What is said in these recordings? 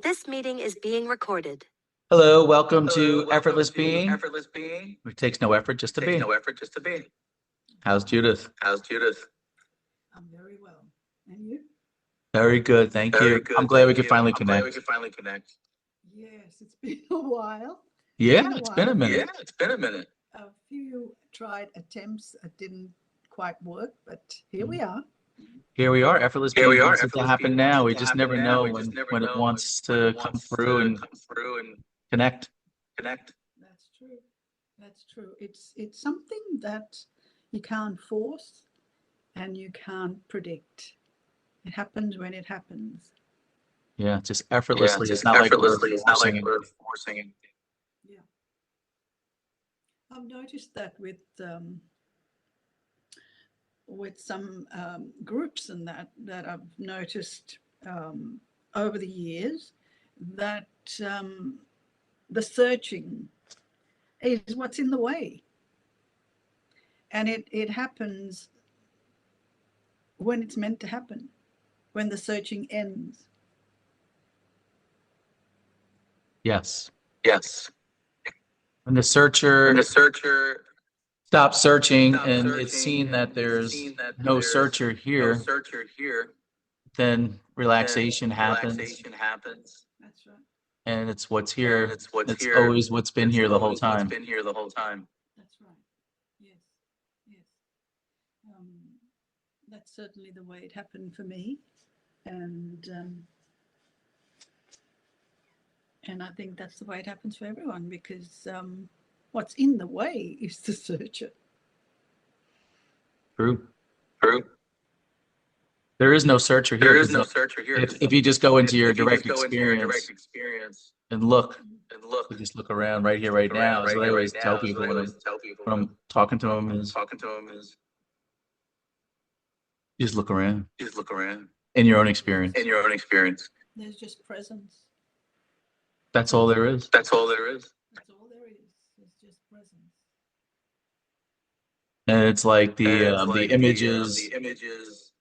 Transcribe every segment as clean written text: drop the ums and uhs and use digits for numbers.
This meeting is being recorded. Hello, welcome to Effortless to Being. Effortless Being. It takes no effort just to Takes be. no effort just to be. How's Judith? How's Judith? I'm very well. And you? Very good, thank Very you. good. I'm glad we thank could you. finally I'm glad we connect. could finally connect. Yes, it's been a while. Yeah, it's been a while. minute. Yeah, it's been a minute. A few tried attempts didn't quite work, but here we are. Here we are. Effortless Here Being we are. wants it to Effortless happen Being now. wants We it to just happen never now. know We just never when it know wants when to it come wants through to and come through and connect. connect. That's true. That's true. It's something that you can't force and you can't predict. It happens when it happens. Yeah, just effortlessly. Yeah, It's just not like we're effortlessly. It's not like forcing it. we're forcing it. Yeah. I've noticed that with some groups and that I've noticed over the years that the searching is what's in the way. And it happens when it's meant to happen, when the searching ends. Yes. Yes. When the searcher When the searcher stops searching stops and searching it's seen and that it's there's seen that no there's searcher no here, searcher here, then relaxation then happens. relaxation happens. That's right. And it's what's And here. it's what's It's here. always what's been It's here the whole always what's time. been here the whole time. That's right. Yes. Yes. That's certainly the way it happened for me. And I think that's the way it happens for everyone, because what's in the way is the searcher. True. True. There is no searcher here. There is no searcher here. If you just go into your If you direct just go into your direct experience experience and look, and look, you just look around right here, right now. As I always tell people when I'm talking to them is just look around just look around in your own experience. in your own experience. There's just presence. That's all there is. That's all there is. That's all there is. It's just presence. And it's like And it's the like images the images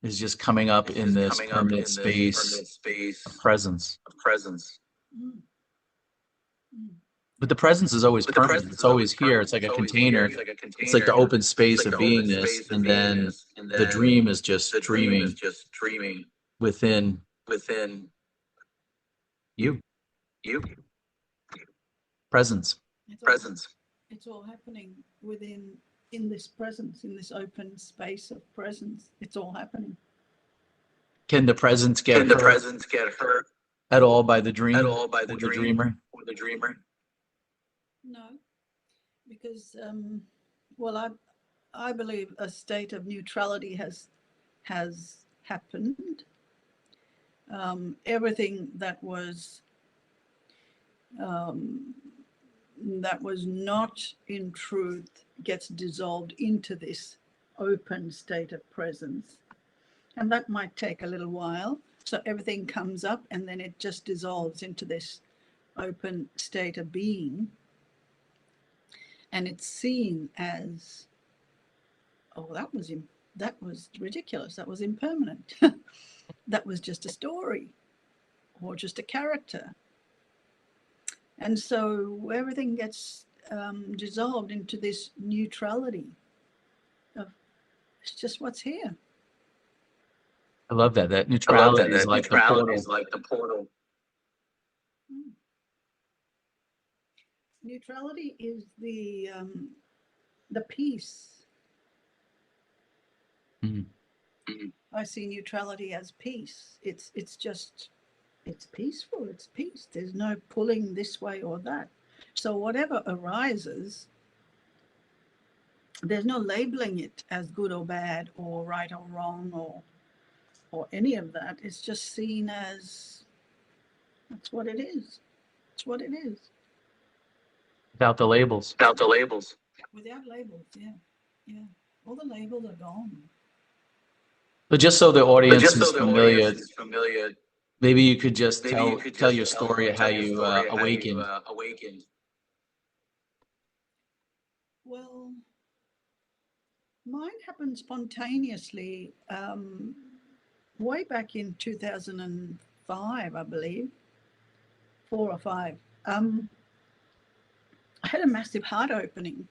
is just coming up in this coming up permanent in this space permanent space of presence. of presence. Mm. Mm. But the presence is always But the permanent. presence It's is always here. permanent. It's like a always container. here. It's like a container. It's like the open space It's like of the open beingness, space of and then beingness, and the then dream is just the dream dreaming is just dreaming within within you. you. Presence. Presence. It's all happening in this presence, in this open space of presence. It's all happening. Can the presence get Can the hurt presence get hurt at all by the dream? at all by the or dream dreamer? or the dreamer? No, because well, I believe a state of neutrality has happened. Everything that was not in truth gets dissolved into this open state of presence, and that might take a little while. So everything comes up and then it just dissolves into this open state of being, and it's seen as, oh, that was ridiculous, that was impermanent, that was just a story or just a character. And so everything gets dissolved into this neutrality of it's just what's here. I love that. That neutrality is like the portal. Is like the portal. Neutrality is the peace. Mm-hmm. I see neutrality as peace. It's peaceful. It's peace. There's no pulling this way or that. So whatever arises, there's no labeling it as good or bad or right or wrong or any of that. It's just seen as that's what it is. It's what it is. Without the labels. Without the labels. Without labels, yeah. Yeah. All the labels are gone. But just so the audience is familiar, familiar, maybe you could just tell your story of how you awakened. Well, mine happened spontaneously way back in 2005, I believe. 4 or 5. I had a massive heart opening.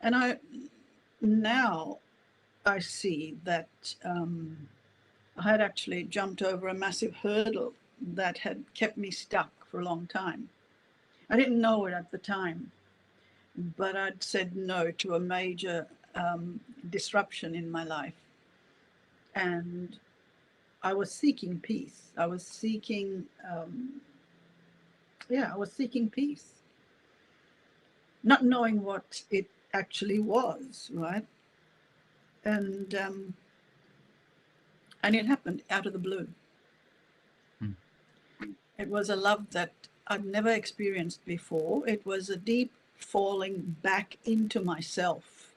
And now I see that I had actually jumped over a massive hurdle that had kept me stuck for a long time. I didn't know it at the time, but I'd said no to a major disruption in my life. And I was seeking peace. I was seeking, peace, not knowing what it actually was, right? And it happened out of the blue. Hmm. It was a love that I'd never experienced before. It was a deep falling back into myself.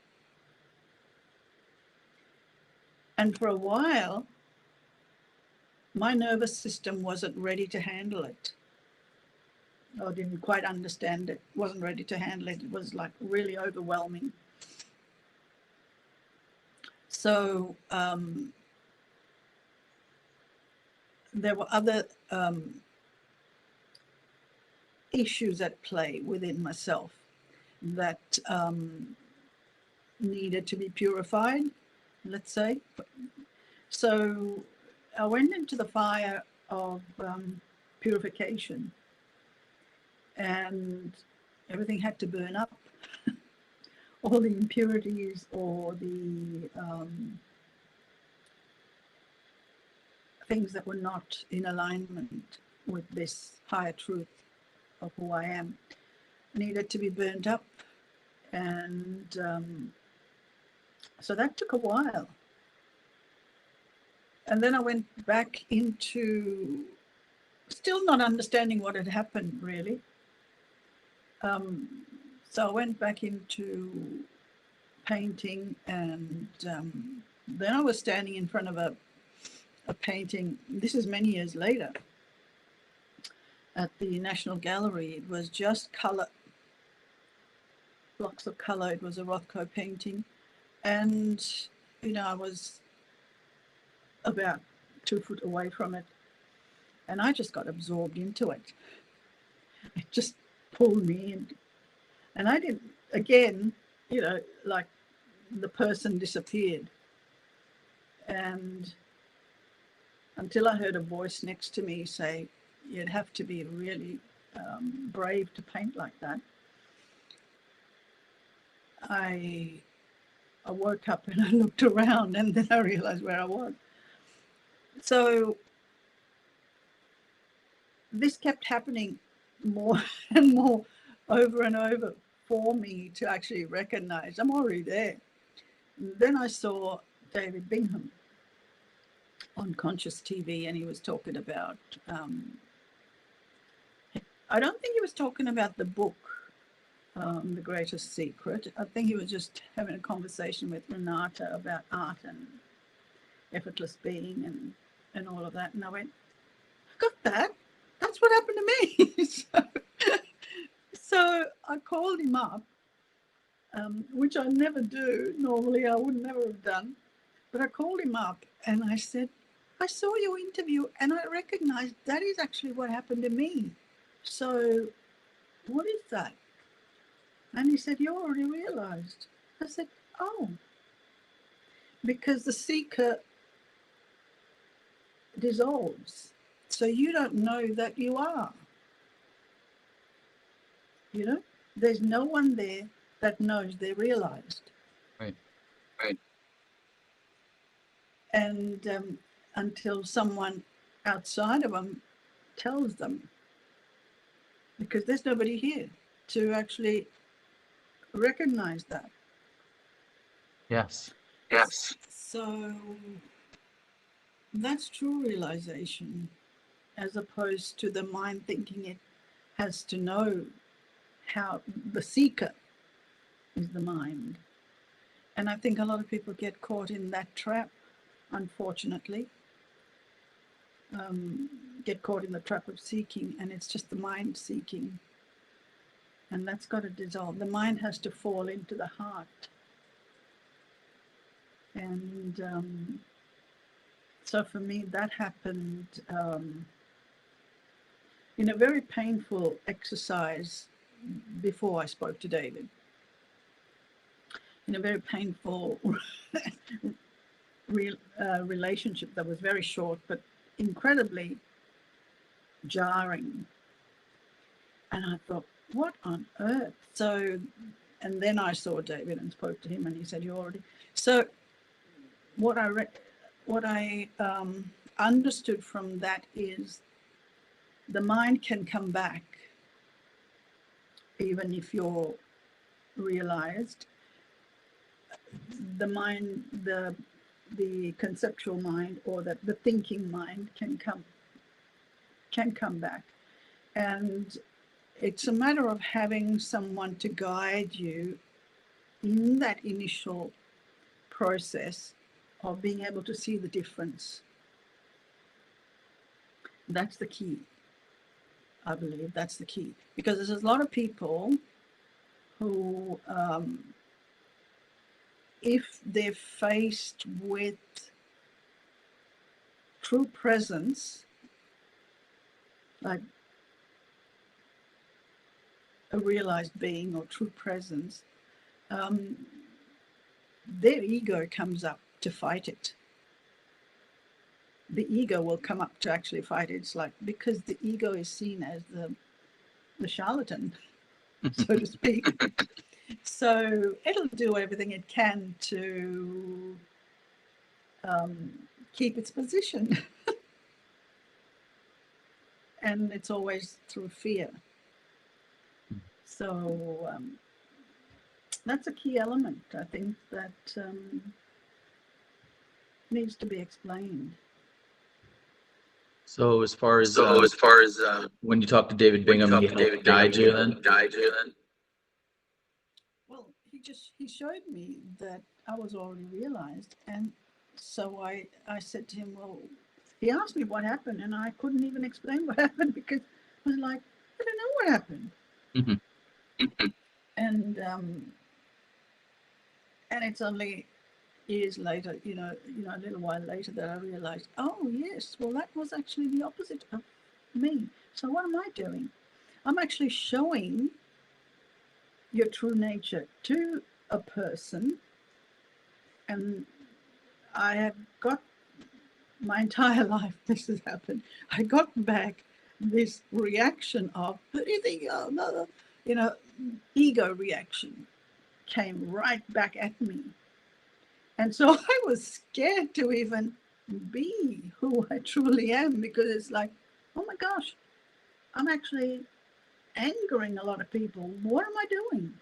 And for a while, my nervous system wasn't ready to handle it. Or didn't quite understand it, wasn't ready to handle it. It was like really overwhelming. So there were other issues at play within myself that needed to be purified, let's say. So I went into the fire of purification, and everything had to burn up. All the impurities or the things that were not in alignment with this higher truth of who I am needed to be burnt up. And so that took a while. And then I went back into still not understanding what had happened, really. So I went back into painting, and then I was standing in front of a painting. This is many years later at the National Gallery. It was just color, blocks of color. It was a Rothko painting. And, I was about 2 foot away from it, and I just got absorbed into it. It just pulled me in. And I didn't, again, like the person disappeared. And until I heard a voice next to me say, you'd have to be really brave to paint like that. I woke up and I looked around, and then I realized where I was. So this kept happening more and more over and over for me to actually recognize I'm already there. And then I saw David Bingham on Conscious TV, and he was talking about, I don't think he was talking about the book, The Greatest Secret. I think he was just having a conversation with Renata about art and effortless being and all of that. And I went, I got that. That's what happened to me. So I called him up, which I never do. Normally I would never have done. But I called him up and I said, I saw your interview and I recognized that is actually what happened to me. So what is that? And he said, you already realized. I said, oh, because the seeker dissolves. So you don't know that you are. There's no one there that knows they're realized. Right. And until someone outside of them tells them, because there's nobody here to actually recognize that. Yes. So that's true realization, as opposed to the mind thinking it has to know how the seeker is the mind. And I think a lot of people get caught in that trap, unfortunately. Get caught in the trap of seeking, and it's just the mind seeking. And that's got to dissolve. The mind has to fall into the heart. And so for me, that happened in a very painful exercise before I spoke to David, in a very painful relationship that was very short but incredibly jarring. And I thought, what on earth? So, and then I saw David and spoke to him, and he said, "You already." So, what I understood from that is the mind can come back, even if you're realized. The mind, the conceptual mind, or the thinking mind can come back, and it's a matter of having someone to guide you in that initial process of being able to see the difference. That's the key. I believe that's the key, because there's a lot of people who, if they're faced with true presence, like a realized being or true presence, their ego comes up to fight it. The ego will come up to actually fight it. It's like, because the ego is seen as the charlatan, so to speak. So it'll do everything it can to keep its position. And it's always through fear. So that's a key element, I think, that needs to be explained. So as far as when you talk to David When you Bingham, talk he to helped David guide you Bingham, then? guide you then? Well, he showed me that I was already realized, and so I said to him, well, he asked me what happened, and I couldn't even explain what happened, because I was like, I don't know what happened. Mm-hmm. And it's only years later, a little while later, that I realized, oh yes, well, that was actually the opposite of me. So what am I doing? I'm actually showing your true nature to a person, and I have got my entire life this has happened. I got back this reaction of, who do you think? Oh, no, ego reaction came right back at me. And so I was scared to even be who I truly am, because it's like, oh my gosh, I'm actually angering a lot of people. What am I doing?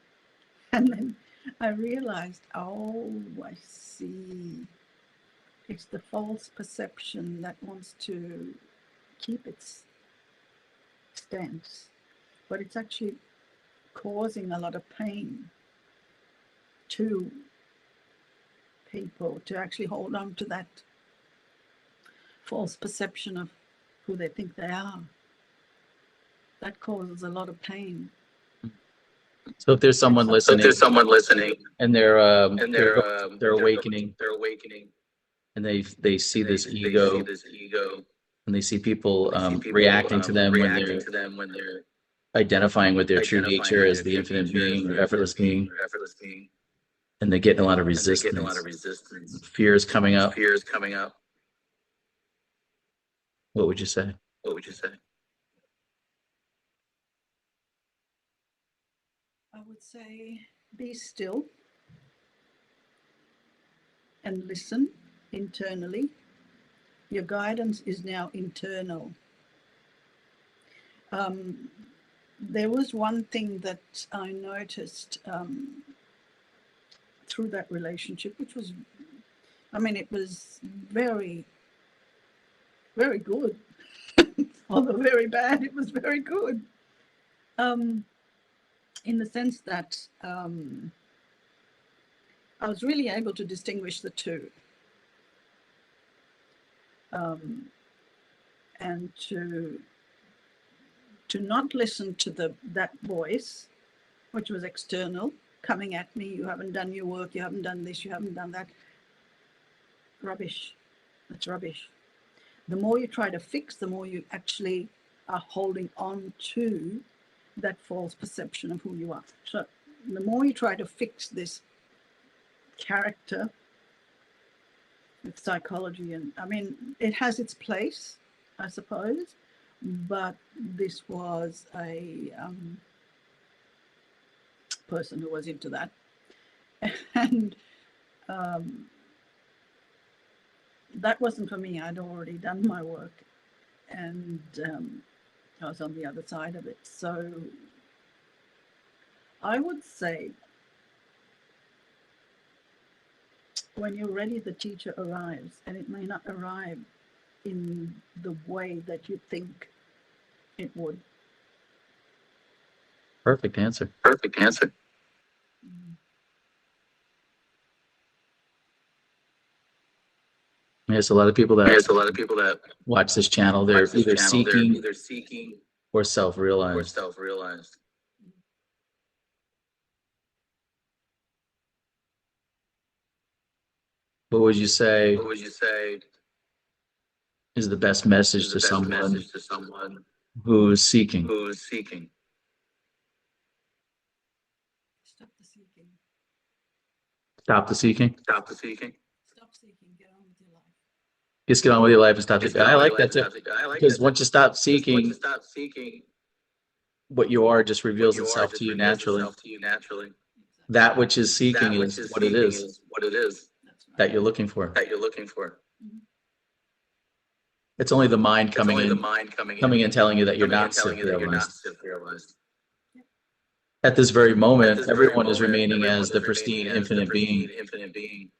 And then I realized, oh, I see. It's the false perception that wants to keep its stance, but it's actually causing a lot of pain to people to actually hold on to that false perception of who they think they are. That causes a lot of pain. So if there's someone listening, and they're awakening, and they see this ego, and they see people reacting to them when they're identifying with their true nature as the infinite being or effortless being, and they're getting a lot of resistance. Fear is coming up. What would you say? I would say, be still and listen internally. Your guidance is now internal. There was one thing that I noticed through that relationship, which was, it was very, very good. Although very bad, it was very good. In the sense that I was really able to distinguish the two. And to not listen to that voice, which was external, coming at me, you haven't done your work, you haven't done this, you haven't done that. Rubbish. That's rubbish. The more you try to fix, the more you actually are holding on to that false perception of who you are. So the more you try to fix this character with psychology, and I mean, it has its place, I suppose, but this was a person who was into that. And that wasn't for me. I'd already done my work, and I was on the other side of it. So I would say when you're ready, the teacher arrives, and it may not arrive in the way that you think it would. Perfect answer. Perfect answer. There's a lot of people that There's a lot of people that watch this channel. They're watch this either channel. They're seeking either seeking or or self-realized. self-realized. What would you say What would you say is the best message is to the best someone message to someone who's seeking? who's seeking? Stop the seeking. Stop the seeking. Stop the seeking. Stop seeking. Get on with your life. Just get on with your life and stop Just seeking. get I on like with that your too. life. I like Because that. once you stop Just once you seeking, stop seeking, what you are just what reveals you are itself just to you reveals naturally. itself to you naturally. That which is seeking That which is is what it seeking is is what it is That's right. that you're looking for. that you're looking for. It's only the mind It's coming only the in, mind coming and telling you that you're coming not and telling you that you're not self-realized. self-realized. At this very At moment, this very everyone is moment, remaining everyone as is the remaining pristine, as the infinite being. pristine, infinite being.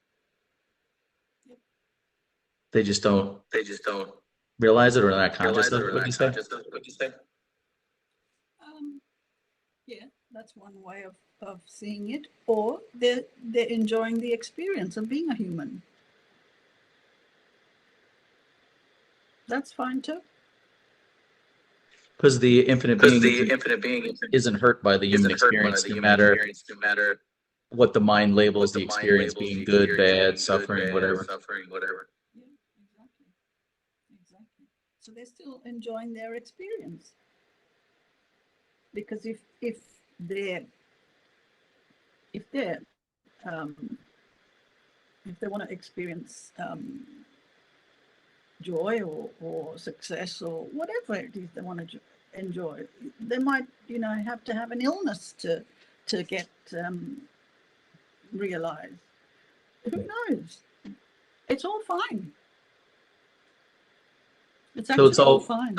They just don't They just don't realize it or not conscious realize it of or it. What do not you say? conscious of it. What you say? Yeah, that's one way of seeing it. Or they're enjoying the experience of being a human. That's fine too. Because the infinite Because being the infinite being isn't hurt by the human isn't hurt by experience, the no human matter experience, no matter what the mind what labels the the mind experience labels being the good, experience bad, being good, suffering, bad, whatever. suffering, whatever. Yeah, exactly. Exactly. So they're still enjoying their experience. Because if they're if they want to experience joy or success or whatever it is they want to enjoy, they might have to have an illness to get realized. Who knows? It's all fine. It's So it's actually all all fine.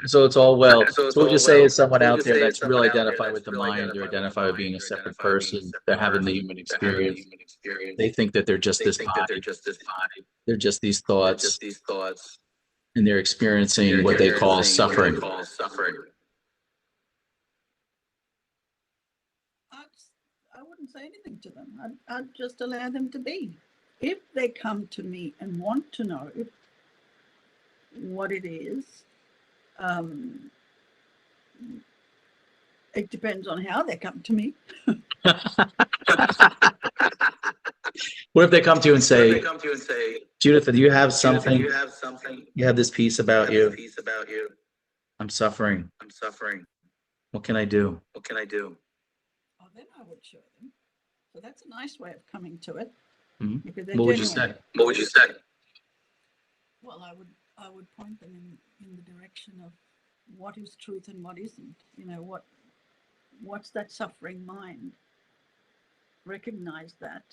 so it's all well. So it's So would you all say well. is someone So would out you there say that's real someone out there identified that's with the real mind, they're identified with the identified with being mind, a or separate identified with being a person, they're separate having the person, human they're having the experience. human experience. They think that they're just They this think that they're body, just this body. they're just these They're thoughts, just these thoughts. and they're They're experiencing what they call experiencing what they suffering. call suffering. I wouldn't say anything to them. I'd just allow them to be. If they come to me and want to know what it is, it depends on how they come to me. What if they come to you and What if they say, come to you and say, Judith, do you have Judith, something? you have something? You have this piece You about have this you. piece about you. I'm suffering. I'm suffering. What can I do? What can I do? Oh, then I would show them. So that's a nice way of coming to it. Mhm. Because they're What would you genuine. say? What would you say? Well, I would point them in the direction of what is truth and what isn't. What's that suffering mind? Recognize that,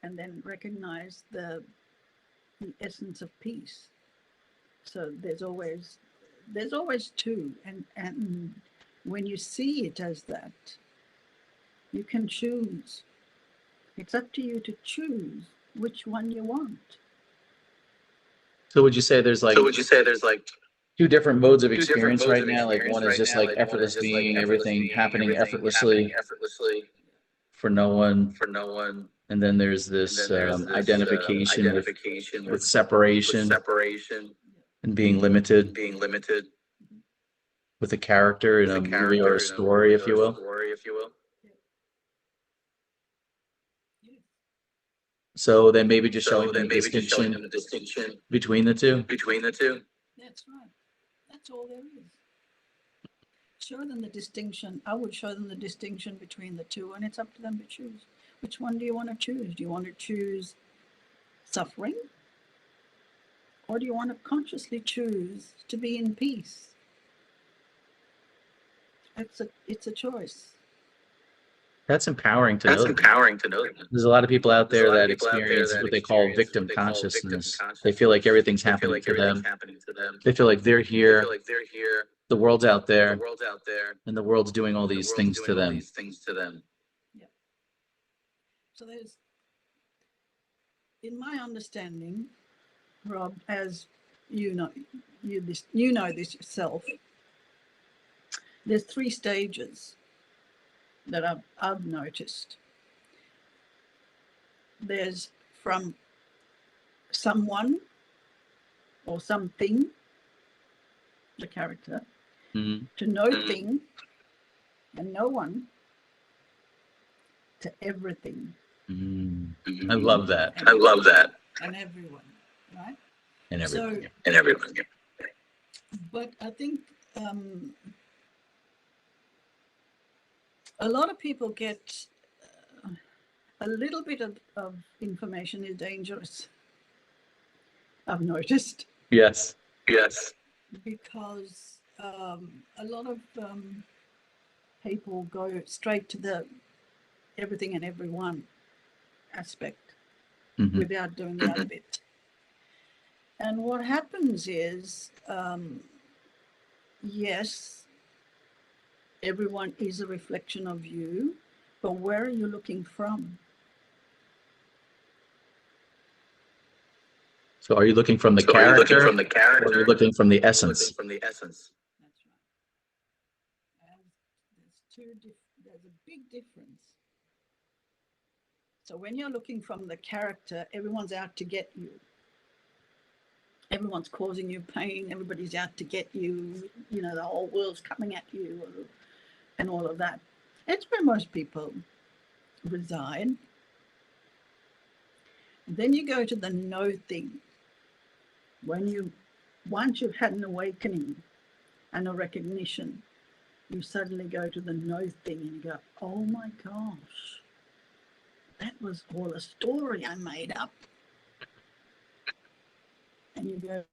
and then recognize the essence of peace. So there's always two, and when you see it as that, you can choose. It's up to you to choose which one you want. So would you say there's like So would you say there's like two different modes of two different experience modes right of now? Like experience one is right just now? like Like one is effortless just like being, effortless everything being, happening everything happening effortlessly effortlessly for no one. for no one. And then there's And this then there's this identification identification with separation separation and being and limited being limited with a character in with a a movie or character a in a story, movie if you or a will. story, if you will. So then maybe just So showing then them the maybe just showing them distinction the distinction between the two. between the two. That's right. That's all there is. show them the distinction. I would show them the distinction between the two, and it's up to them to choose. Which one do you want to choose? Do you want to choose suffering? Or do you want to consciously choose to be in peace? It's a choice. That's empowering to That's know. empowering to know. There's a lot of people out there that experience what they call victim consciousness. They feel like everything's happening to them. They feel like they're here, the world's out there, and the world's doing all these things to them. Yeah. So there's, in my understanding, Rob, as you know this yourself, there's 3 stages that I've noticed. There's from someone or something, the character, to no thing and no one, to everything. I love that. I love that. And everyone, right? And everything. So, And everyone. but I think a lot of people get a little bit of information is dangerous, I've noticed. Yes. Yes. Because a lot of people go straight to the everything and everyone aspect without doing the other bit. And what happens is, yes, everyone is a reflection of you, but where are you looking from? So are you looking from the character? Or are you looking from the essence? That's right. And there's a big difference. So when you're looking from the character, everyone's out to get you. Everyone's causing you pain. Everybody's out to get you. You know, the whole world's coming at you and all of that. It's where most people reside. Then you go to the no thing. Once you've had an awakening and a recognition, you suddenly go to the no thing and you go, oh my gosh, that was all a story I made up. And you go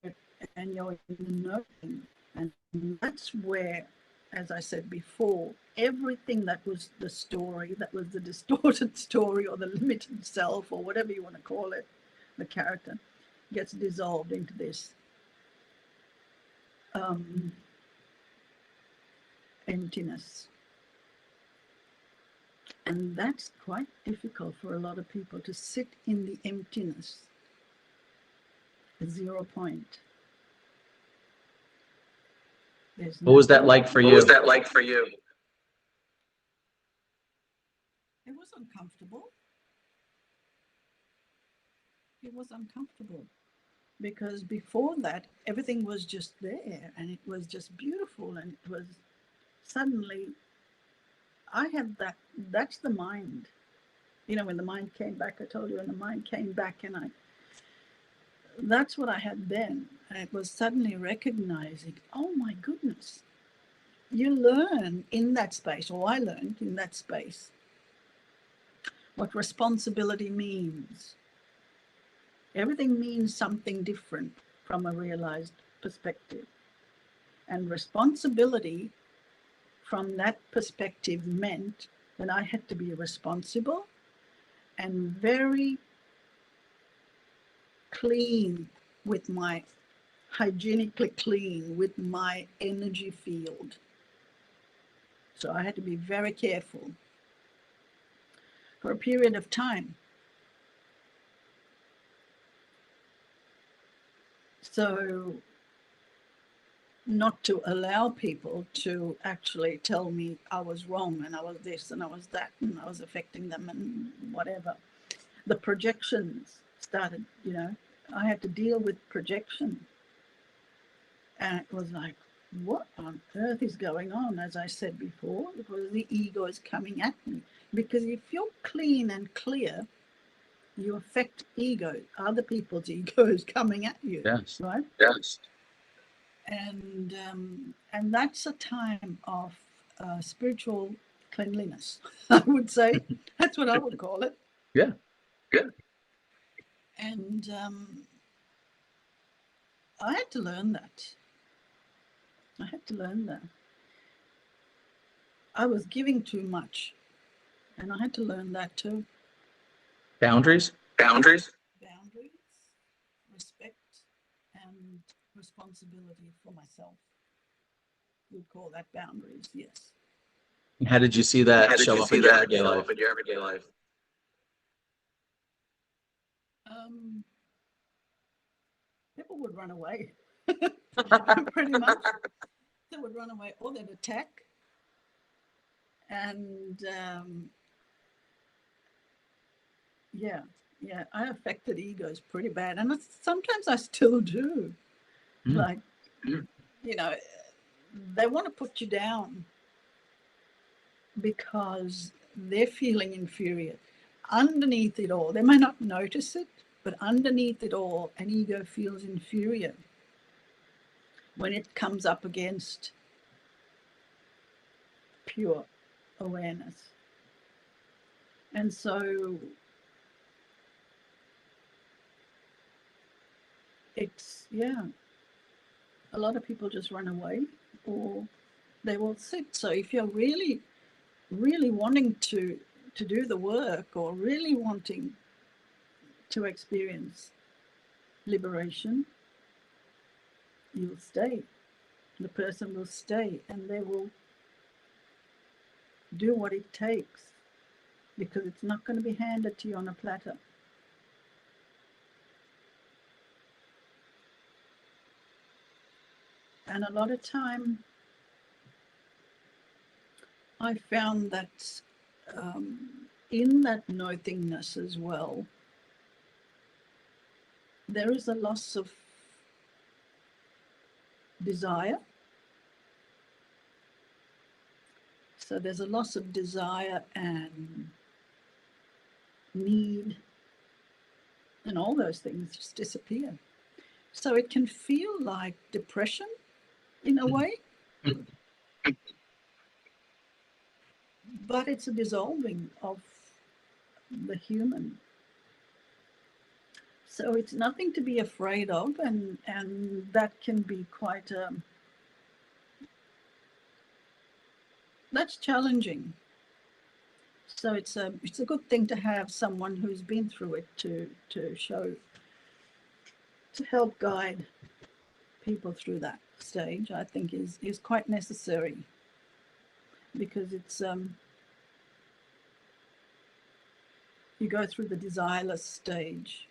and you're in the no thing. And that's where, as I said before, everything that was the story, that was the distorted story or the limited self or whatever you want to call it, the character, gets dissolved into this emptiness. And that's quite difficult for a lot of people to sit in the emptiness, a 0 point. What was that like for you? What was that like for you? It was uncomfortable. It was uncomfortable because before that, everything was just there and it was just beautiful. And it was suddenly, I had that, that's the mind. You know, when the mind came back, I told you, when the mind came back and that's what I had then. And it was suddenly recognizing, oh my goodness, you learn in that space, or I learned in that space, what responsibility means. Everything means something different from a realized perspective. And responsibility from that perspective meant that I had to be responsible and very clean with my, hygienically clean with my energy field. So I had to be very careful for a period of time. So not to allow people to actually tell me I was wrong and I was this and I was that and I was affecting them and whatever. The projections started, you know, I had to deal with projection. And it was like, what on earth is going on? As I said before, because the ego is coming at me. Because if you're clean and clear, you affect ego, other people's egos coming at you. Yes. Right? Yes. And that's a time of spiritual cleanliness, I would say. That's what I would call it. Yeah. And I had to learn that. I was giving too much, and I had to learn that too. Boundaries? Boundaries, respect, and responsibility for myself. We'd call that boundaries, yes. How did you see that show up in your everyday life? People would run away, pretty much. They would run away or they'd attack. And yeah, I affected egos pretty bad. And sometimes I still do. Like, you know, they want to put you down because they're feeling inferior. Underneath it all, they may not notice it, but underneath it all, an ego feels inferior when it comes up against pure awareness. And so it's, a lot of people just run away or they will sit. So if you're really wanting to do the work or really wanting to experience liberation, you'll stay. The person will stay and they will do what it takes, because it's not going to be handed to you on a platter. And a lot of time I found that in that nothingness as well, there is a loss of desire. So there's a loss of desire and need, and all those things just disappear. So it can feel like depression in a way, but it's a dissolving of the human. So it's nothing to be afraid of, and that can be quite that's challenging. So it's a good thing to have someone who's been through it to show, to help guide people through that stage. I think is quite necessary, because it's you go through the desireless stage,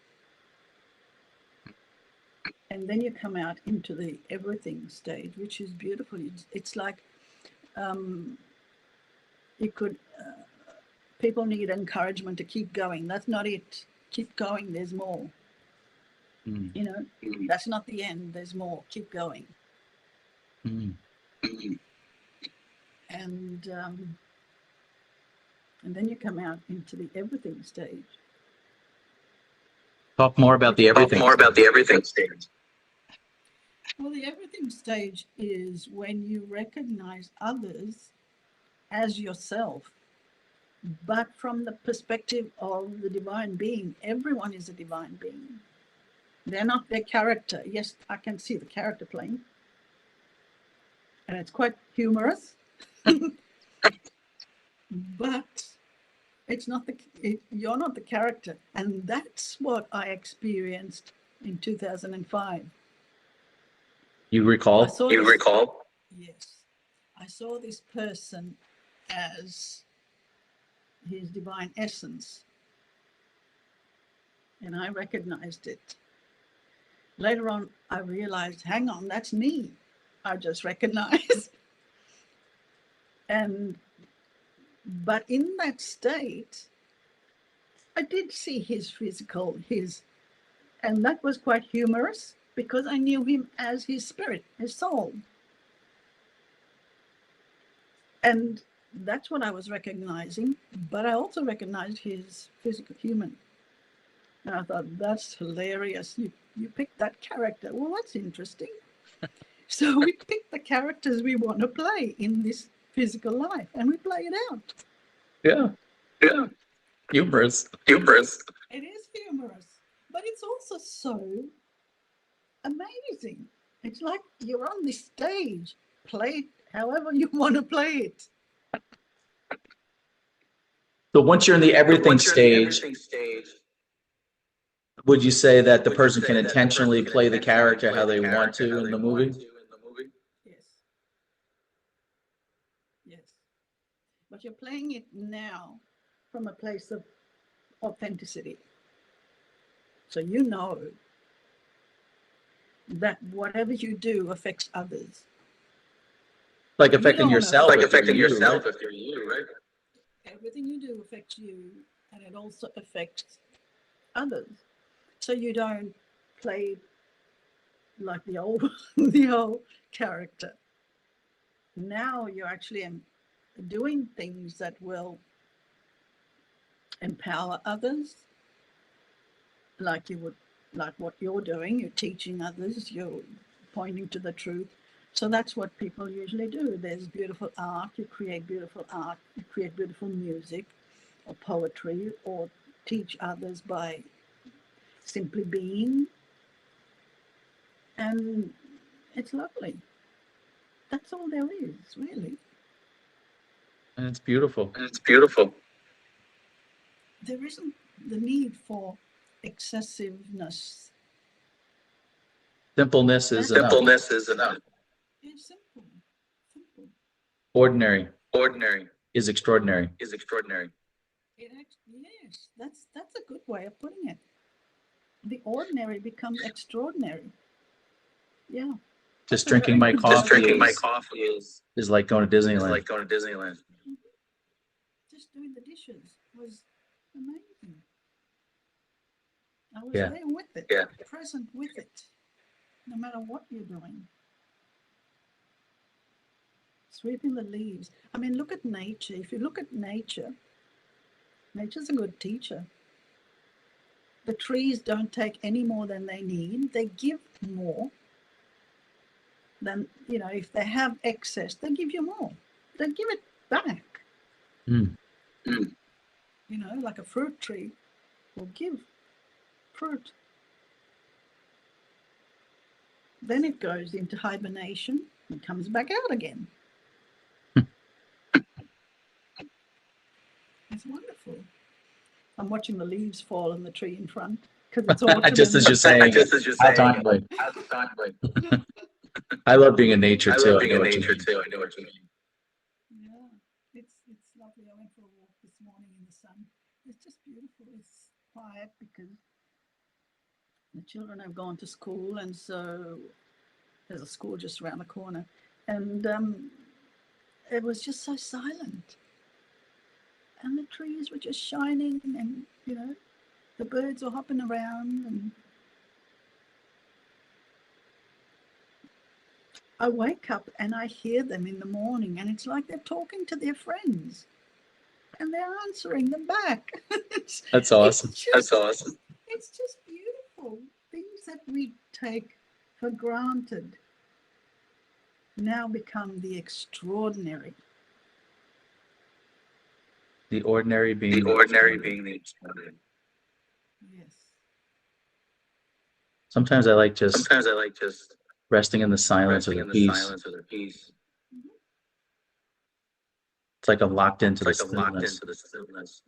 and then you come out into the everything stage, which is beautiful. It's like you could people need encouragement to keep going. That's not it. Keep going. There's more. You know, that's not the end. There's more. Keep going. And then you come out into the everything stage. Talk more about the everything stage. Well, the everything stage is when you recognize others as yourself, but from the perspective of the divine being. Everyone is a divine being. They're not their character. Yes, I can see the character playing, and it's quite humorous, but it's not you're not the character. And that's what I experienced in 2005. You recall? Yes. I saw this person as his divine essence, and I recognized it. Later on, I realized, hang on, that's me. I just recognized. But in that state, I did see his physical, and that was quite humorous, because I knew him as his spirit, his soul. And that's what I was recognizing, but I also recognized his physical human. And I thought, that's hilarious. You picked that character. Well, that's interesting. So we pick the characters we want to play in this physical life, and we play it out. Yeah. Yeah. Humorous. Humorous. It is humorous, but it's also so amazing. It's like you're on this stage. Play it however you want to play it. So once you're in the everything stage, would you say that the person can intentionally play the character how they want to in the movie? Yes. Yes. But you're playing it now from a place of authenticity. So you know that whatever you do affects others. Like affecting yourself. Like if you're affecting you, yourself right? if you're you, right? Everything you do affects you, and it also affects others. So you don't play like the old the old character. Now you're actually doing things that will empower others, like you would, like what you're doing. You're teaching others, you're pointing to the truth. So that's what people usually do. There's beautiful art, you create beautiful art, you create beautiful music or poetry, or teach others by simply being. And it's lovely. That's all there is, really. And it's beautiful. And it's beautiful. There isn't the need for excessiveness. Simpleness is enough. Simpleness is enough. It's simple. Simple. Ordinary Ordinary is extraordinary. is extraordinary. Yes, that's a good way of putting it. The ordinary becomes extraordinary. Yeah. Just That's a drinking very my good coffee Just drinking my is, coffee is like going to Disneyland. like going to Disneyland. Just doing the dishes was amazing. I was Yeah. there with it, Yeah. present with it, no matter what you're doing. Sweeping the leaves. I mean, look at nature. If you look at nature, nature's a good teacher. The trees don't take any more than they need. They give more than, if they have excess, they give you more. They give it back. Mm. Mm. Like a fruit tree will give fruit. Then it goes into hibernation and comes back out again. It's wonderful. I'm watching the leaves fall on the tree in front because it's autumn. Just as you're saying, Just as you're how saying, timely. how's the time like? I love being in nature I too. love I being know in what you nature mean. too. I know what you mean. Yeah, it's lovely. I went for a walk this morning in the sun. It's just beautiful. It's quiet because the children have gone to school, and so there's a school just around the corner, and it was just so silent. And the trees were just shining, and the birds were hopping around, and I wake up and I hear them in the morning, and it's like they're talking to their friends, and they're answering them back. That's awesome. That's awesome. It's just beautiful. Things that we take for granted now become the extraordinary. The ordinary being The ordinary being the extraordinary. Yes. Sometimes I like just resting in the silence or resting the in the peace. silence or the peace. It's like I'm locked into the It's like I'm locked stillness. into the stillness.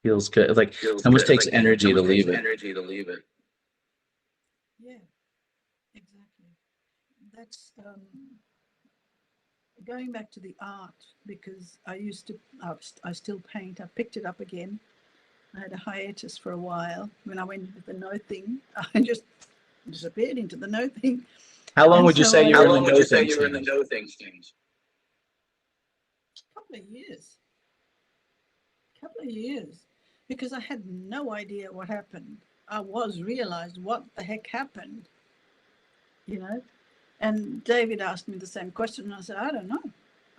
Feels good. Like Feels it almost good. takes Like, energy to almost takes leave it. Energy to leave it. Yeah, exactly. That's going back to the art, because I still paint. I picked it up again. I had a hiatus for a while. When I went into the no thing, I just disappeared into the no thing. How long And would you so say I- you How were in long the would no you say thing you were in the stage? no thing stage? A couple of years. Because I had no idea what happened. I realized what the heck happened, And David asked me the same question, and I said, I don't know.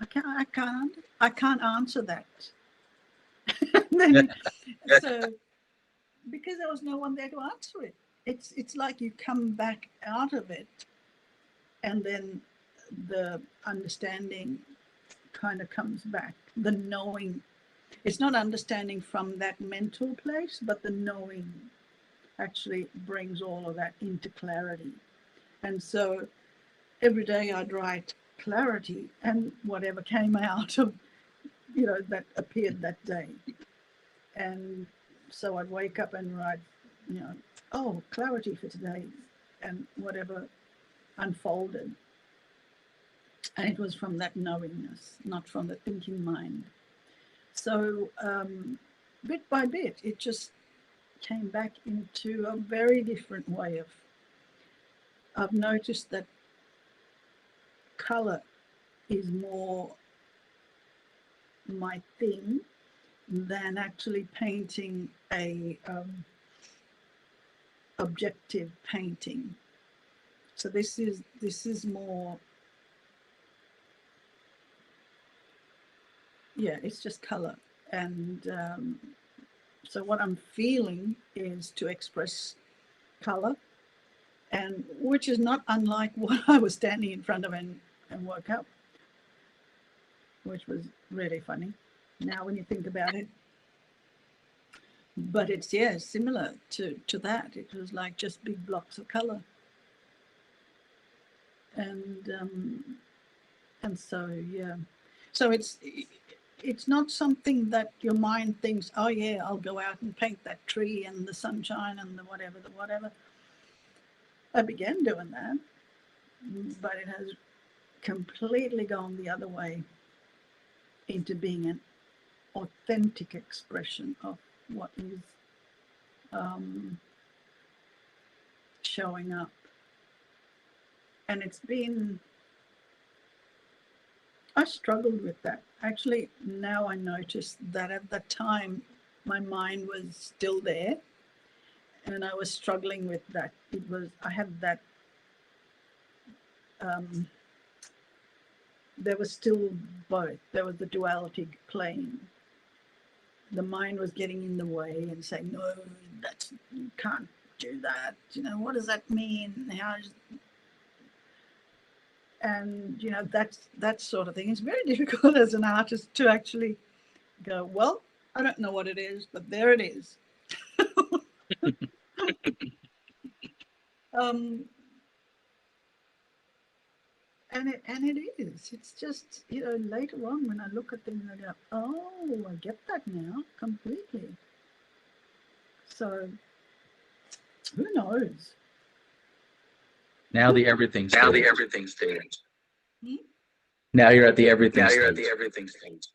I can't answer that. So, because there was no one there to answer it, it's like you come back out of it, And then the understanding kind of comes back, the knowing. It's not understanding from that mental place, but the knowing actually brings all of that into clarity. And so every day I'd write clarity, and whatever came out of, that appeared that day. And so I'd wake up and write, oh, clarity for today, and whatever unfolded. And it was from that knowingness, not from the thinking mind. So bit by bit, it just came back into a very different way of, I've noticed that color is more my thing than actually painting a objective painting. So this is more, it's just color. And so what I'm feeling is to express color, and which is not unlike what I was standing in front of and woke up, which was really funny now when you think about it. But it's, similar to that. It was like just big blocks of color. And so, so it's not something that your mind thinks, oh yeah, I'll go out and paint that tree and the sunshine and the whatever. I began doing that, but it has completely gone the other way into being an authentic expression of what is showing up. And it's been, I struggled with that. Actually, now I notice that at that time, my mind was still there, and I was struggling with that. I had that, there was still both. There was the duality playing. The mind was getting in the way and saying, no, you can't do that. What does that mean? And that sort of thing. It's very difficult as an artist to actually go, well, I don't know what it is, but there it is. And it is. It's just, later on when I look at things, I go, oh, I get that now completely. So who knows? Now the everything stage. Now the everything stage. Now you're at the everything Now stage. you're at the everything stage.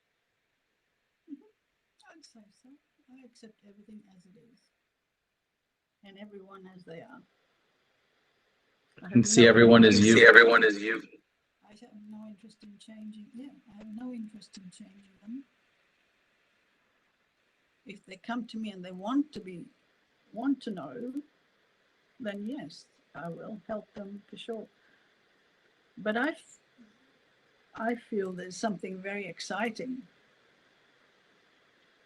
I'd say so. I accept everything as it is, and everyone as they are. And see everyone as you. See everyone as you. I have no interest in changing. Yeah, I have no interest in changing them. If they come to me and they want to know, then yes, I will help them for sure. But I feel there's something very exciting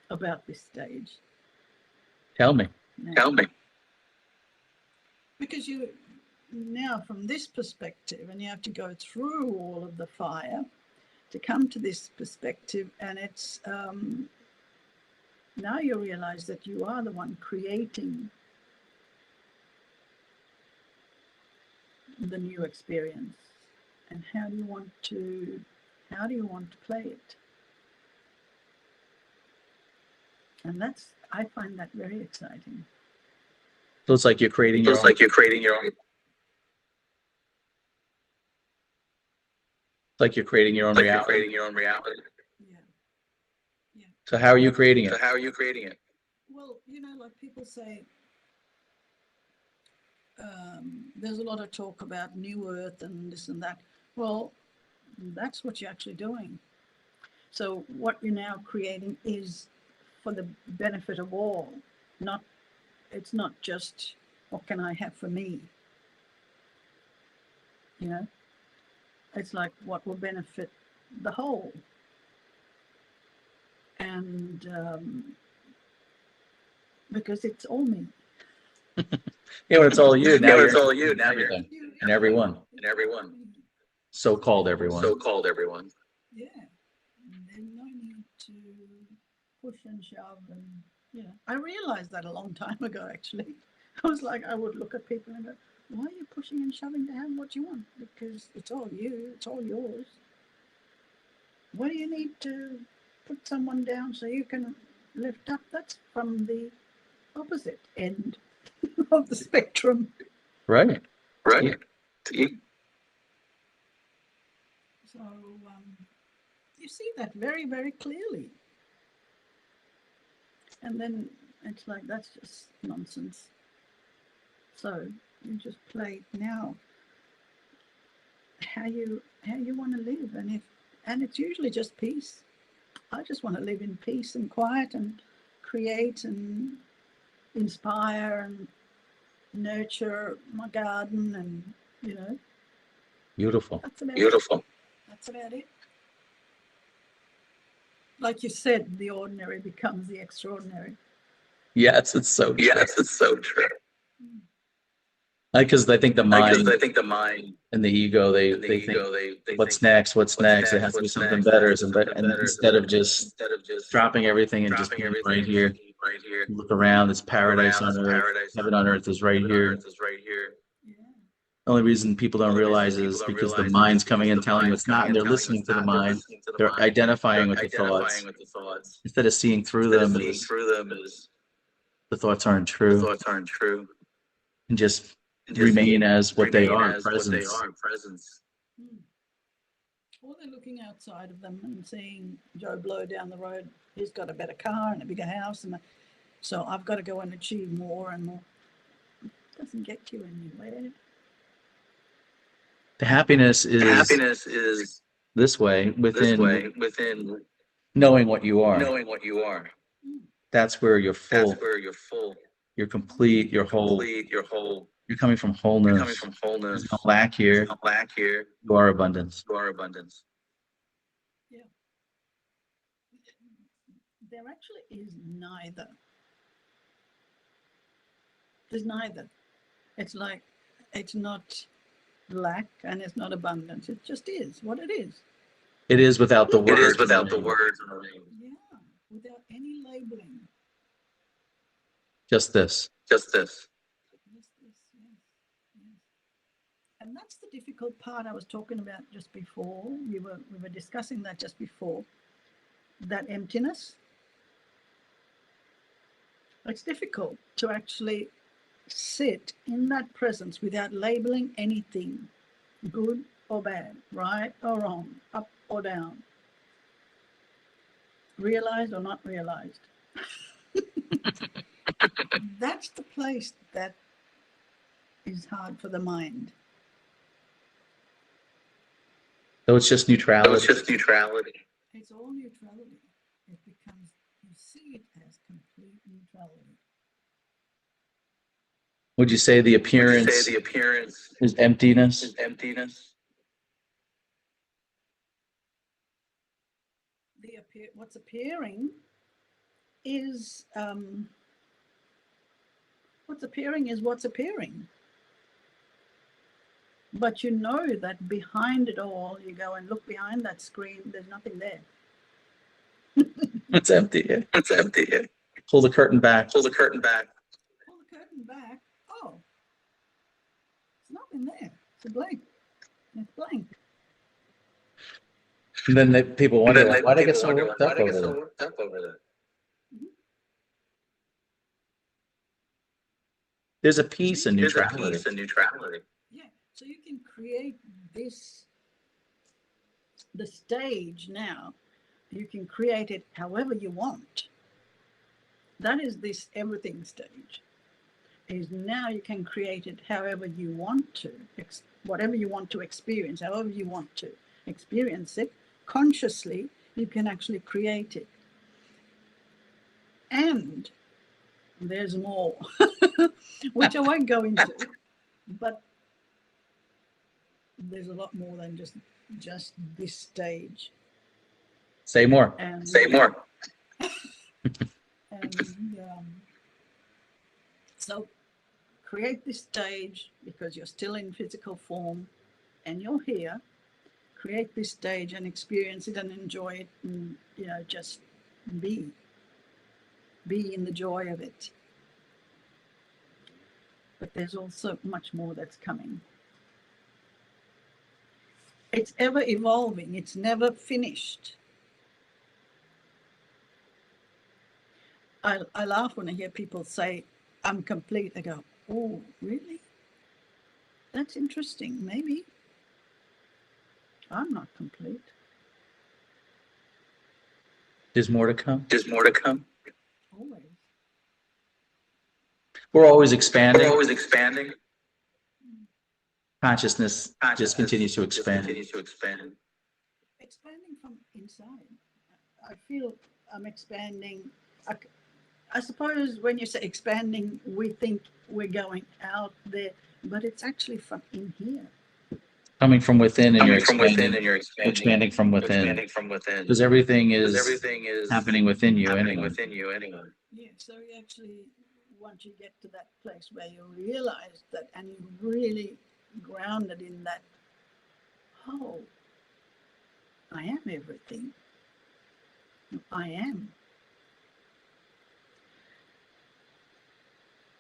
about this stage. Tell me. Now. Tell me. Because you now from this perspective, and you have to go through all of the fire to come to this perspective, and it's now you realize that you are the one creating the new experience, and how do you want to play it? And I find that very exciting. So it's like you're creating your own. It's like you're creating your own reality. Creating your own reality. Yeah. So how are you creating it? So how are you creating it? Well, like people say, there's a lot of talk about New Earth and this and that. Well, that's what you're actually doing. So what you're now creating is for the benefit of all. It's not just what can I have for me. It's like what will benefit the whole. And because it's all me. Yeah, when it's all you. Now it's all you. Now everything and everyone. and everyone. so-called everyone. So-called everyone. Yeah. And there's no need to push and shove and, you know, I realized that a long time ago, actually. I was like, I would look at people and go, why are you pushing and shoving to have what you want? Because it's all you, it's all yours. What do you need to put someone down so you can lift up? That's from the opposite end of the spectrum. Right. Right. So you see that very, very clearly. And then it's like, that's just nonsense. So you just play now how you want to live, and it's usually just peace. I just want to live in peace and quiet and create and inspire and nurture my garden, and you know, Beautiful. that's about Beautiful. it. That's about it. Like you said, the ordinary becomes the extraordinary. Yes, it's so true. Yes, it's so true. Because I think the mind Because I think the mind and the ego, they and the think, ego, they what's think, next? What's next? It has to be what's something next? better. It has to be something And better. instead of just dropping everything and just dropping being everything right here, right here. look around, it's paradise Around, on it's earth. paradise Heaven on earth is right Heaven on here. earth is right here. Yeah. The only reason people don't Only reason realize people is don't because the realize mind's is coming because and the telling you mind's it's not, coming and they're telling you listening it's to the not, they're mind. listening to the They're mind. identifying with They're the thoughts. identifying with the thoughts. Instead of seeing through Instead of them seeing as through them as the thoughts aren't the true, thoughts aren't true. and just And just remain as what they remain are, as what they presence. are, presence. Or they're looking outside of them and seeing Joe Blow down the road. He's got a better car and a bigger house, and so I've got to go and achieve more and more. It doesn't get you anywhere. The happiness Happiness is this way this way within within knowing what you are. knowing what you are. That's where you're full, That's where you're full, you're complete, you're whole. complete, you're whole. You're coming from You're wholeness. coming from wholeness. There's no lack here. There's no lack here. You are abundance. You are abundance. Yeah. There actually is neither. There's neither. It's like, it's not lack and it's not abundance. It just is what it is. It is without the It words. is without the and words. Yeah. Without any labeling. just this. Just this. Yes, yes, yes, yes. And that's the difficult part I was talking about just before. We were discussing that just before. That emptiness. It's difficult to actually sit in that presence without labeling anything, good or bad, right or wrong, up or down, realized or not realized. That's the place that is hard for the mind. So it's just neutrality. So it's just neutrality. It's all neutrality. It becomes, you see it as complete neutrality. Would you say the Would you appearance say the appearance is emptiness? is emptiness? What's appearing is what's appearing. But you know that behind it all, you go and look behind that screen, there's nothing there. It's empty. Yeah. It's empty. Yeah. Pull the curtain back. Pull the curtain back. Pull the curtain back. Oh, there's nothing there. It's a blank. It's blank. And then people wonder, And then why did I get people so wonder, worked why up did I over get so there? worked up over there? There's a peace in There's a neutrality. peace in neutrality. Yeah. So you can create the stage now. You can create it however you want. That is this everything stage. Is now you can create it however you want to, whatever you want to experience, however you want to experience it consciously, you can actually create it. And there's more, which I won't go into, but there's a lot more than just this stage. Say more. And Say more. And so create this stage because you're still in physical form and you're here, create this stage and experience it and enjoy it, and just be in the joy of it. But there's also much more that's coming. It's ever evolving. It's never finished. I laugh when I hear people say, I'm complete. I go, oh, really? That's interesting. Maybe. I'm not complete. There's more to come. There's more to come. Always. We're always expanding. We're always expanding. Consciousness just continues to expand. Expanding from inside. I feel I'm expanding. I suppose when you say expanding, we think we're going out there, but it's actually from in here. Coming from within, and you're expanding. You're expanding from within. Expanding from within. Because everything is happening within you anyway. Within you anyway. Yeah, so you actually, once you get to that place where you realize that and you're really grounded in that, oh, I am everything. I am.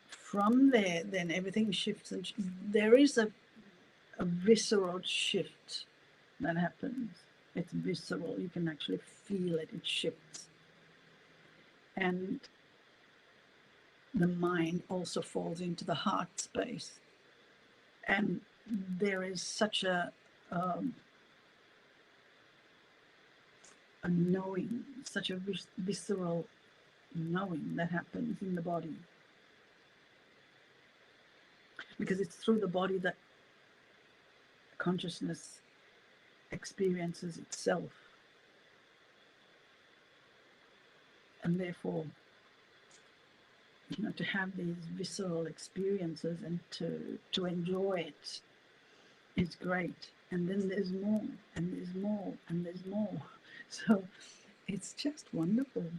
From there, then everything shifts, and there is a visceral shift that happens. It's visceral. You can actually feel it. It shifts. And the mind also falls into the heart space. And there is such a knowing, such a visceral knowing that happens in the body. Because it's through the body that consciousness experiences itself. And therefore, to have these visceral experiences and to enjoy it is great. And then there's more, and there's more, and there's more. So it's just wonderful.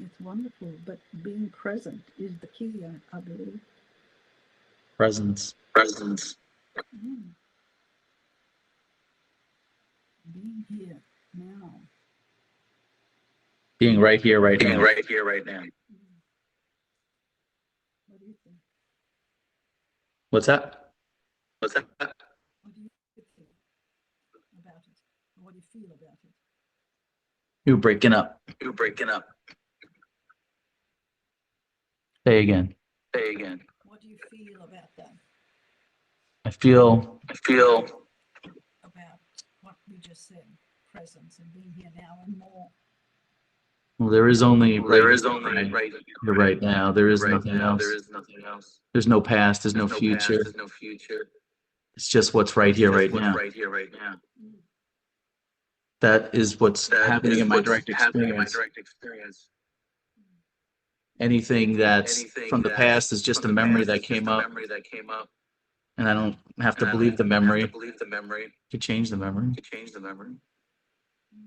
It's wonderful. But being present is the key, I believe. Presence. Presence. Being here now. Being right here, right now. Being right here, right now. What do you think? What's that? What's that? What do you think about it? What do you feel about it? You're breaking up. You're breaking up. Say again. Say again. What do you feel about that? I feel About what we just said, presence and being here now and more. well, there is only right now. There is nothing else. There is nothing else. There's no past. There's no future. There's no future. It's just what's right here, right now. Right here, right now. That is what's happening in my direct happening in my experience. direct experience. Anything that's from the past is just a memory that came up, and I don't have to believe the memory to change the memory.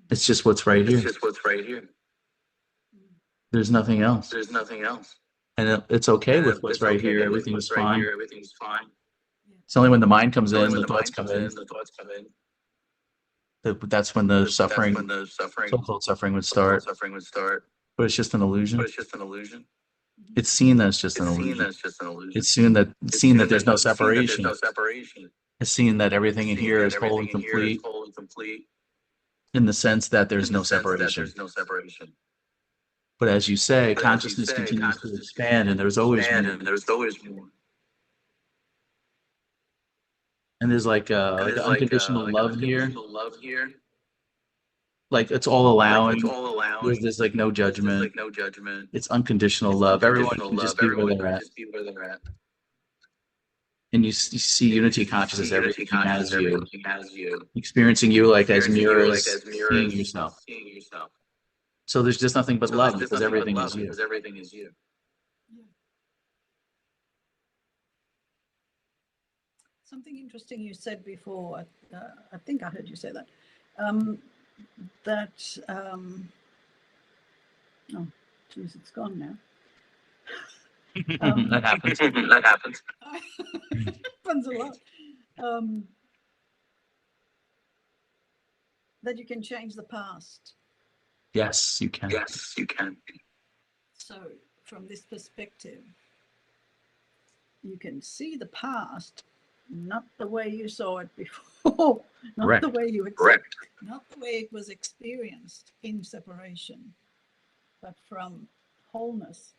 It's just what's right here. It's just what's right here. There's nothing else. There's nothing else. And it's okay with what's right here. Everything's fine. It's only when the mind comes in, the thoughts come in. That's when the suffering, so-called suffering would start. But it's just an illusion. It's seen as just an illusion. It's seen that there's no separation. It's seen that everything in here is whole and complete in the sense that there's no separation. But as you say, consciousness continues to expand, and there's always more. And there's like unconditional love here. Like it's all allowing. There's like no judgment. It's unconditional love. Everyone can just be where they're at. And you see unity consciousness. Everything has you. Experiencing you like as mirrors, seeing yourself. So there's just nothing but love because everything is you. Something interesting you said before, I think I heard you say that, oh, geez, it's gone now. That happens. That happens. Happens a lot. that you can change the past. Yes, you can. Yes, you can. So from this perspective, you can see the past, not the way you saw it before, not Correct. the way you Correct. not the way it was experienced in separation, but from wholeness.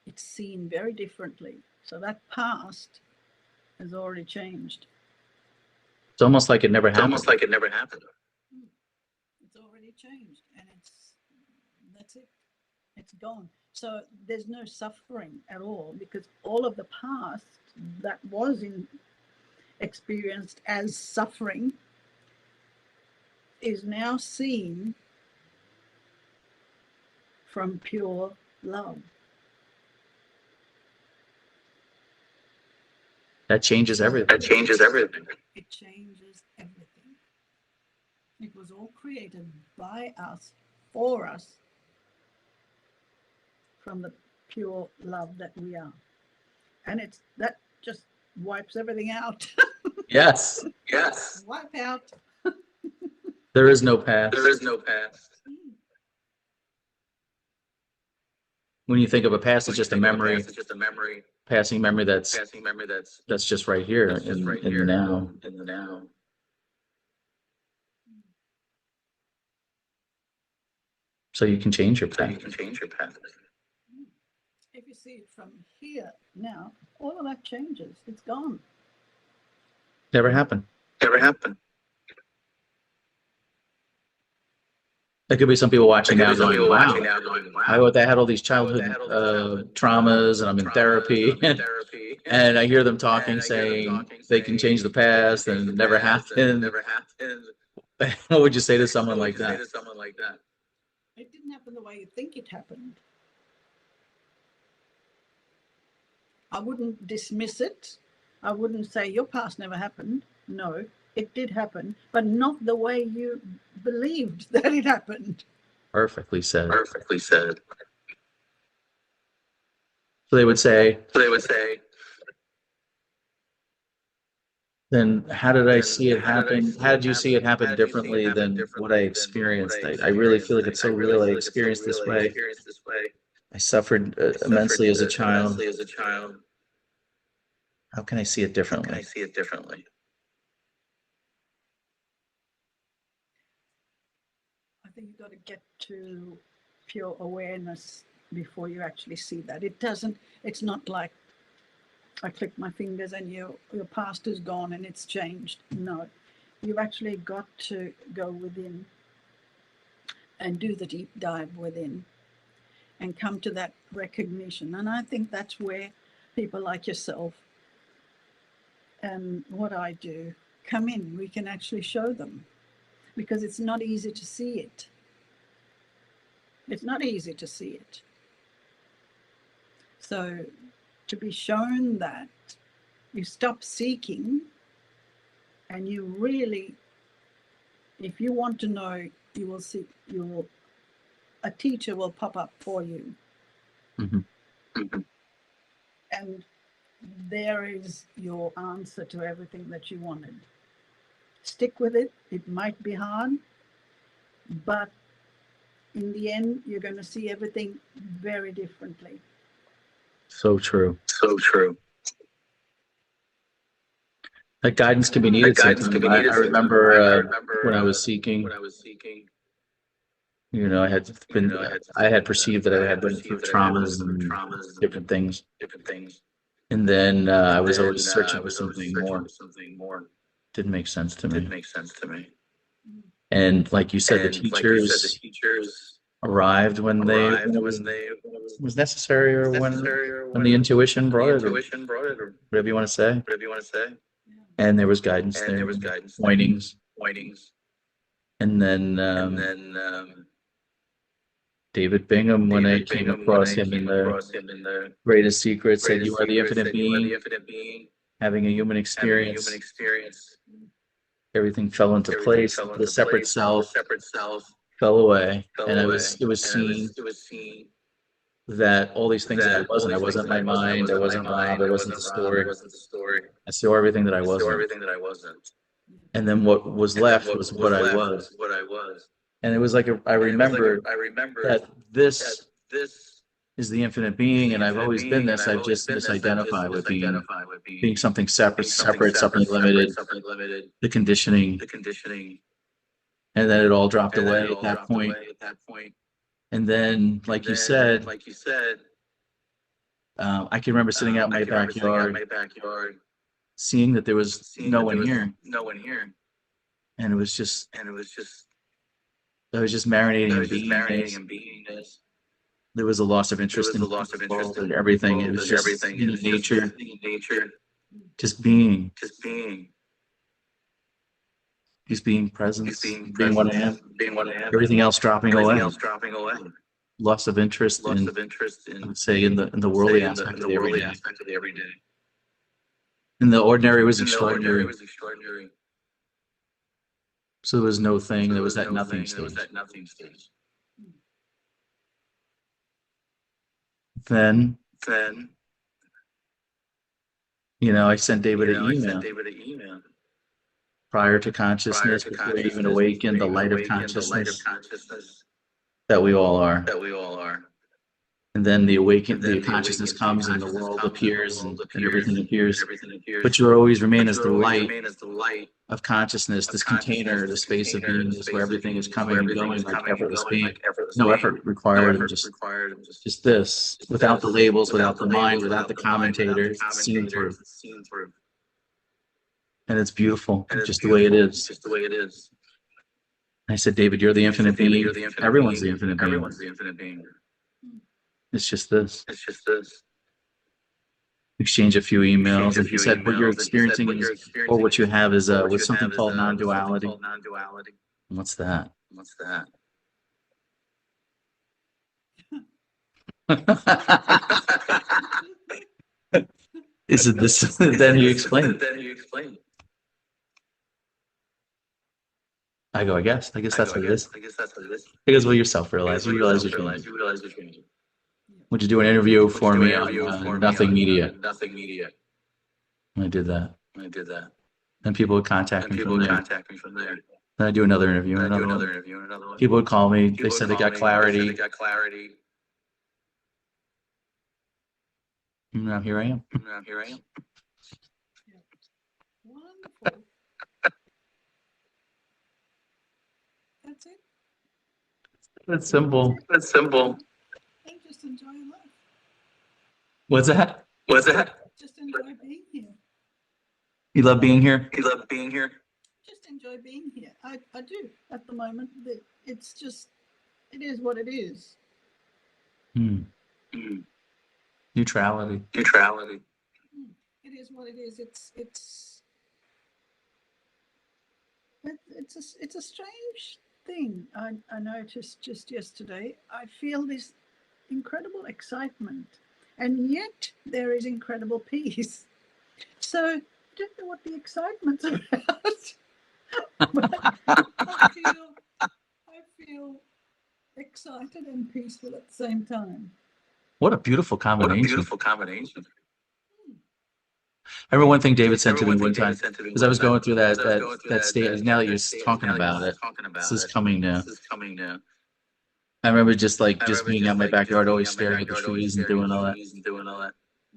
It's seen very differently. So that past has already changed. It's almost like it never It's happened. almost like it never happened. It's already changed, and that's it. It's gone. So there's no suffering at all, because all of the past that was experienced as suffering is now seen from pure love. That changes everything. That changes everything. It changes everything. It was all created by us, for us, from the pure love that we are. And that just wipes everything out. Yes. Yes. Wipe out. There is no past. There is no past. When you think of a past, it's just a memory, It's just a memory. passing memory that's Passing memory that's just right here that's just in, right in here the now. in the now. So you can change your So you past. can change your past. If you see it from here now, all of that changes. It's gone. Never happened. Never happened. There could be some people watching now Some going, people wow, watching now going, wow. I had all these childhood traumas and I'm in therapy. And I hear them talking, saying they can change the past and it never happened. Never happened. What would you say to someone What like would you say that? to someone like that? It didn't happen the way you think it happened. I wouldn't dismiss it. I wouldn't say your past never happened. No, it did happen, but not the way you believed that it happened. Perfectly said. Perfectly said. So they would say, then how did I see it happen? How did you see it happen differently than what I experienced? I really feel like it's so real. I experienced this way. I suffered immensely as a child. How can I see it differently? I think you've got to get to pure awareness before you actually see that. It's not like I click my fingers and your past is gone and it's changed. No, you've actually got to go within and do the deep dive within and come to that recognition. And I think that's where people like yourself and what I do come in. We can actually show them, because it's not easy to see it. It's not easy to see it. So to be shown that, you stop seeking and you really, if you want to know, you will see, a teacher will pop up for you. Mm-hmm. And there is your answer to everything that you wanted. Stick with it. It might be hard, but in the end, you're going to see everything very differently. So true. So true. That guidance can be needed. I remember when I was seeking, you know, I had perceived that I had been through traumas and different things. And then I was always searching for something more. Didn't make sense to me. And like you said, the teachers arrived when it was necessary, or when the intuition brought it, or whatever you want to say. And there was guidance there, pointings. And then David Bingham, when I came across him in the Greatest Secret, said, "You are the infinite being, having a human experience." Everything fell into place. The separate self fell away, and it was seen that all these things that I wasn't my mind, I wasn't Rob, I wasn't the story. I saw everything that I wasn't. And then what was left was what I was. And it was like I remembered that this is the infinite being, and I've always been this. I've just misidentified with being something separate, something limited, the conditioning, and then it all dropped away at that point. And then, like you said, I can remember sitting out in my backyard, seeing that there was no one here, and it was just, I was just marinating in beingness. There was a loss of interest in the world and everything. It was just in nature, just being, just being present, being what I am, everything else dropping away. Loss of interest in, I would say, in the worldly aspect of the everyday. And the ordinary was extraordinary. So there was no thing. There was that nothing stage. Then, I sent David an email prior to consciousness, before we even awakened, the light of consciousness that we all are. And then the consciousness comes and the world appears and everything appears. But you always remain as the light of consciousness, this container, the space of beingness where everything is coming and going like effortless being. No effort required, and just this, without the labels, without the mind, without the commentators, seen through. And it's beautiful, just the way it is. I said, David, you're the infinite being. Everyone's the infinite being. It's just this. Exchange a few emails, and he said, what you're experiencing is, or what you have is with something called non-duality. What's that? Is it this? Then he explained. I go, I guess that's what it is. Because, well, you're self-realized. You realize you're changing. Would you do an interview for me on Nothing Media? I did that. Then people would contact me from there. Then I do another interview, another one. People would call me. They said they got clarity. And now here I am. Wonderful. That's it. That's simple. And just enjoy life. What's that? Just enjoy being here. You love being here? Just enjoy being here. I do at the moment. It's just, it is what it is. Neutrality. It is what it is. It's a strange thing. I noticed just yesterday. I feel this incredible excitement, and yet there is incredible peace. So I don't know what the excitement's about. But I feel excited and peaceful at the same time. What a beautiful combination. I remember one thing David said to me one time, because I was going through that state. Now that you're talking about it, this is coming now. I remember just being out in my backyard, always staring at the trees and doing all that.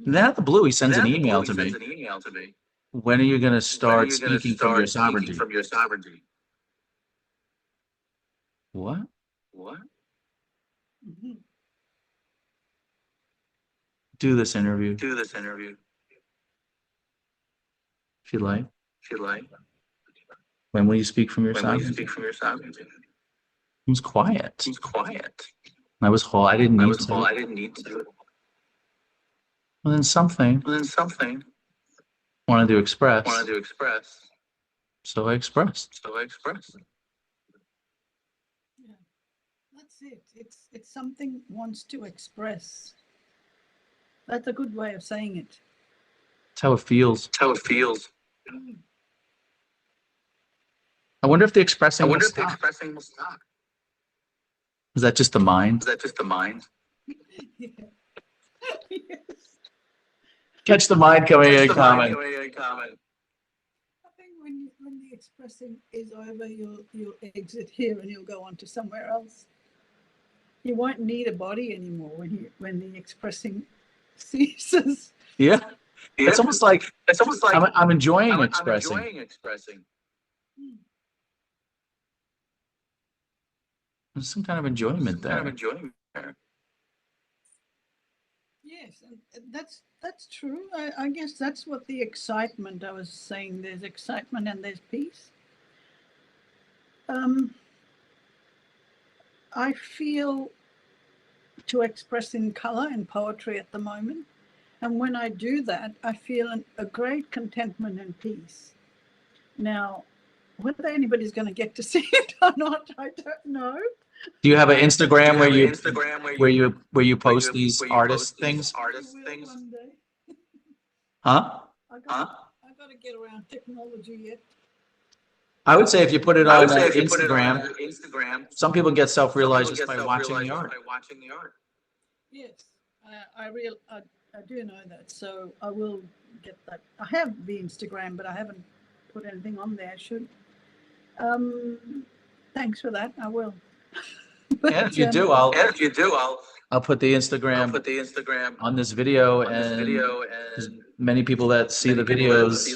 And then out of the blue, he sends an email to me. When are you going to start speaking from your sovereignty? What? Mm-hmm. Do this interview. If you like. When will you speak from your sovereignty? It was quiet. I was whole. I didn't need to. Well, then something wanted to express. So I expressed. Yeah, that's it. It's something wants to express. That's a good way of saying it. That's how it feels. Mm. I wonder if the expressing will stop. Is that just the mind? Yeah. Yes. Catch the mind coming in comment. I think when the expressing is over, you'll exit here and you'll go on to somewhere else. You won't need a body anymore when the expressing ceases. Yeah. It's almost like I'm enjoying I'm expressing. enjoying expressing. There's some kind of enjoyment Kind of there. enjoying there. Yes, and that's true. I guess that's what the excitement I was saying. There's excitement and there's peace. I feel to express in color and poetry at the moment. And when I do that, I feel a great contentment and peace. Now, whether anybody's going to get to see it or not, I don't know. Do you have an Instagram where you post these artist things? One day. Huh? I got to get around technology yet. I would say if you put it on Instagram, some people get self-realized just by watching the art. Yes, I do know that, so I will get that. I have the Instagram, but I haven't put anything on there. I should. Thanks for that. I will. But, And if you do, I'll put the Instagram on this video, and many people that see the videos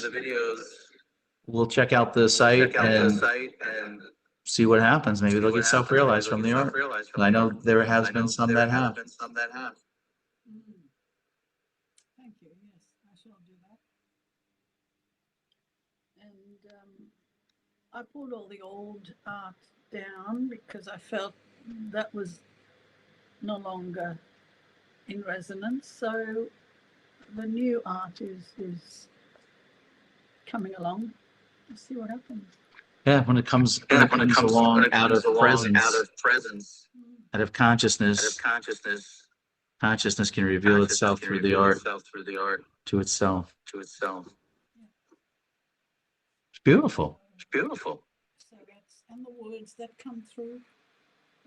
will check out the site and see what happens. Maybe they'll get self-realized from the art. And I know there has been some that have. Thank you. Yes, I shall do that. And I pulled all the old art down because I felt that was no longer in resonance. So the new art is coming along. Let's see what happens. Yeah, when it comes along out of presence, out of consciousness, consciousness can reveal itself through the art to itself. It's beautiful. So that's, and the words that come through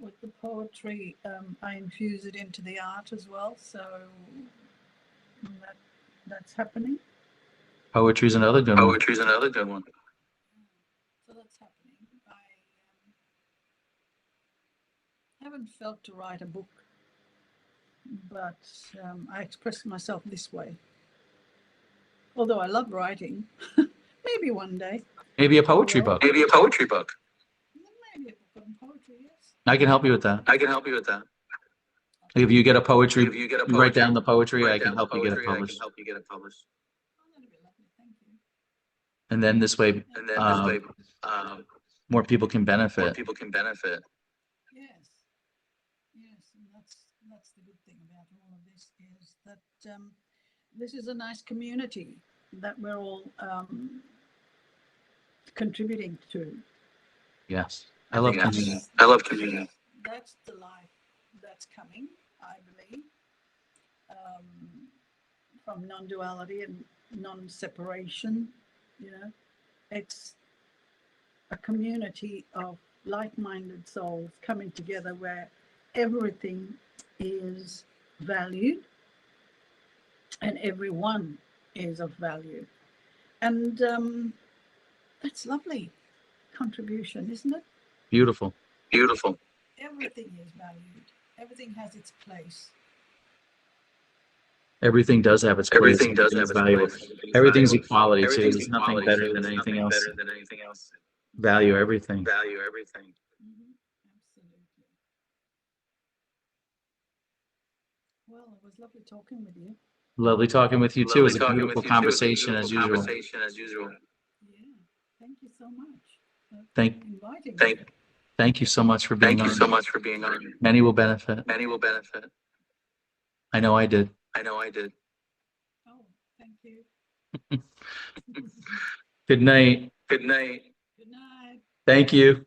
with the poetry, I infuse it into the art as well. So that's happening. Poetry's another good one. So that's happening. I haven't felt to write a book, but I express myself this way. Although I love writing, maybe one day. Maybe a poetry book. Maybe a poetry book. Maybe a book on poetry, yes. I can help you with that. If you get a poetry, you write down the poetry, I can help you get it published. Oh, that'd be lovely. Thank you. And then this way, more people can benefit. Yes, and that's the good thing about all of this is that this is a nice community that we're all contributing to. Yes, I love community. That's the life that's coming, I believe, from non-duality and non-separation. You know, it's a community of like-minded souls coming together where everything is valued and everyone is of value. And that's lovely contribution, isn't it? Beautiful. Everything is valued. Everything has its place. Everything does have its place. Everything's valuable. Everything's equality too. There's nothing better than anything else. Value everything. Absolutely. Well, it was lovely talking with you. Lovely talking with you too. It was a beautiful conversation as usual. Yeah, thank you so much for Thank inviting me. you so much for being on. Many will benefit. I know I did. Oh, thank you. Good night. Good night. Thank you.